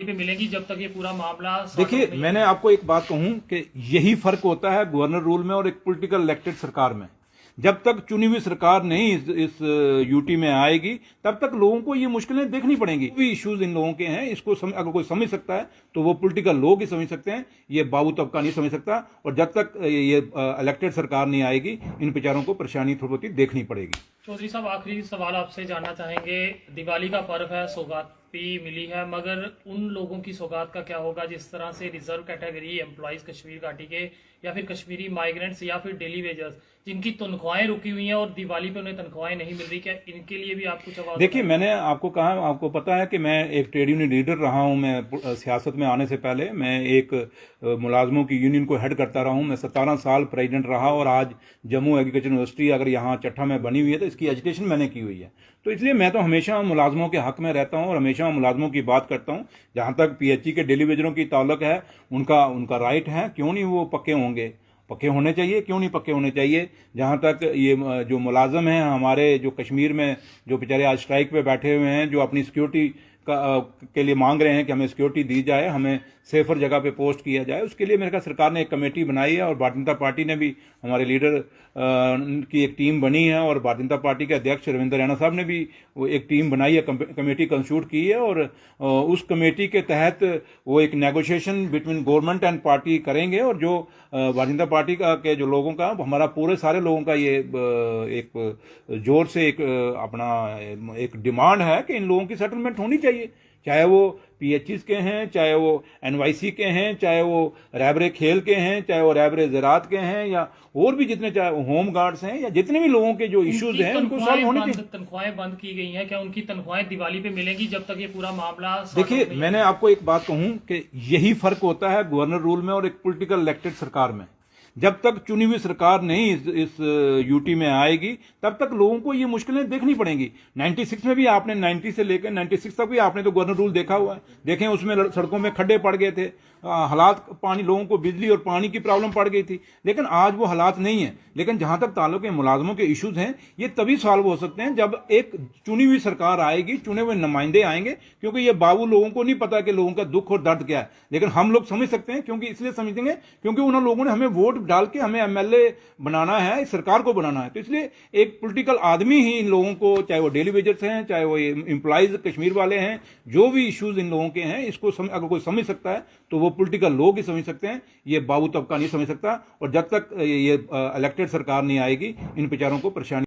पे मिलेंगी जब तक ये पूरा मामला देखिए, मैंने आपको एक बात कहूं कि यही फर्क होता है गवर्नर रूल में और एक पॉलिटिकल इलेक्टेड सरकार में। जब तक चुनी हुई सरकार नहीं इस यूटी में आएगी तब तक लोगों को ये मुश्किलें देखनी पड़ेंगी। भी इश्यूज इन लोगों के हैं, इसको अगर कोई समझ सकता है तो वो पॉलिटिकल लोग ही समझ सकते हैं, ये बाबू तबका नहीं समझ सकता। और जब तक ये इलेक्टेड सरकार नहीं आएगी इन बेचारों को परेशानी थोड़ी बहुत देखनी पड़ेगी। चौधरी साहब, आखिरी सवाल आपसे जानना चाहेंगे। दिवाली का पर्व है, सौगात भी मिली है, मगर उन लोगों की सौगात का क्या होगा जिस तरह से रिजर्व कैटेगरी एम्प्लॉइज कश्मीर घाटी के या फिर कश्मीरी माइग्रेंट्स या फिर डेली वेजर्स जिनकी तनख्वाहें रुकी हुई हैं और दिवाली पे उन्हें तनख्वाहें नहीं मिल रही, क्या इनके लिए भी आप कुछ आवाज? देखिए, मैंने आपको कहा, आपको पता है कि मैं एक ट्रेड यूनियन लीडर रहा हूं। मैं सियासत में आने से पहले मैं एक मुलाजमों की यूनियन को हेड करता रहा हूं। मैं 17 साल प्रेसिडेंट रहा और आज जम्मू एग्रीकल्चर यूनिवर्सिटी अगर यहाँ चट्टा में बनी हुई है तो इसकी एजुकेशन मैंने की हुई है। तो इसलिए मैं तो हमेशा मुलाजमों के हक में रहता हूं और हमेशा मुलाजमों की बात करता हूं। जहां तक पीएचई के डेली वेजरों की ताल्लुक है, उनका राइट है, क्यों नहीं वो पक्के होंगे, पक्के होने चाहिए, क्यों नहीं पक्के होने चाहिए। जहां तक ये जो मुलाजम हैं हमारे, जो कश्मीर में जो बेचारे आज स्ट्राइक पे बैठे हुए हैं, जो अपनी सिक्योरिटी के लिए मांग रहे हैं कि हमें सिक्योरिटी दी जाए, हमें सेफर जगह पे पोस्ट किया जाए, उसके लिए मेरे ख्याल सरकार ने एक कमेटी बनाई है और भारतीय जनता पार्टी ने भी, हमारे लीडर की एक टीम बनी है और भारतीय जनता पार्टी के अध्यक्ष रविंद्र रैना साहब ने भी वो एक टीम बनाई है, कमेटी कंस्टिट्यूट की है। और उस कमेटी के तहत वो एक negotiation between government and party करेंगे। और जो भारतीय जनता पार्टी के जो लोगों का, हमारा पूरे सारे लोगों का ये एक जोर से अपना एक डिमांड है कि इन लोगों की सेटलमेंट होनी चाहिए, चाहे वो पीएचईज के हैं, चाहे वो एनवाईसी के हैं, चाहे वो रैबरे खेल के हैं, चाहे वो रैबरे ज़रात के हैं, या और भी जितने, चाहे होम गार्ड्स हैं, या जितने भी लोगों के जो इश्यूज हैं उनको सॉल्व होने चाहिए। तनख्वाहें बंद की गई हैं, क्या उनकी तनख्वाहें दिवाली पे मिलेंगी जब तक ये पूरा मामला? देखिए, मैंने आपको एक बात कहूं कि यही फर्क होता है गवर्नर रूल में और एक पॉलिटिकल इलेक्टेड सरकार में। जब तक चुनी हुई सरकार नहीं इस यूटी में आएगी तब तक लोगों को ये मुश्किलें देखनी पड़ेंगी। 96 में भी आपने, 90 से लेकर 96 तक भी आपने तो गवर्नर रूल देखा हुआ है। देखें, उसमें सड़कों में खड्डे पड़ गए थे, हालात, पानी, लोगों को बिजली और पानी की प्रॉब्लम पड़ गई थी। लेकिन आज वो हालात नहीं है। लेकिन जहां तक ताल्लुक है मुलाजमों के इश्यूज हैं, ये तभी सॉल्व हो सकते हैं जब एक चुनी हुई सरकार आएगी, चुने हुए नुमाइंदे आएंगे। क्योंकि ये बाबू लोगों को नहीं पता कि लोगों का दुख और दर्द क्या है, लेकिन हम लोग समझ सकते हैं। क्योंकि इसलिए समझेंगे क्योंकि उन लोगों ने हमें वोट डाल के हमें एमएलए बनाना है, इस सरकार को बनाना है। तो इसलिए एक पॉलिटिकल आदमी ही इन लोगों को, चाहे वो डेली वेजर्स हैं, चाहे वो एम्प्लॉइज कश्मीर वाले हैं, जो भी इश्यूज इन लोगों के हैं, इसको अगर कोई समझ सकता है तो वो पॉलिटिकल लोग ही समझ सकते हैं, ये बाबू तबका नहीं समझ सकता। और जब तक ये इलेक्टेड सरकार नहीं आएगी इन बेचारों को परेशानी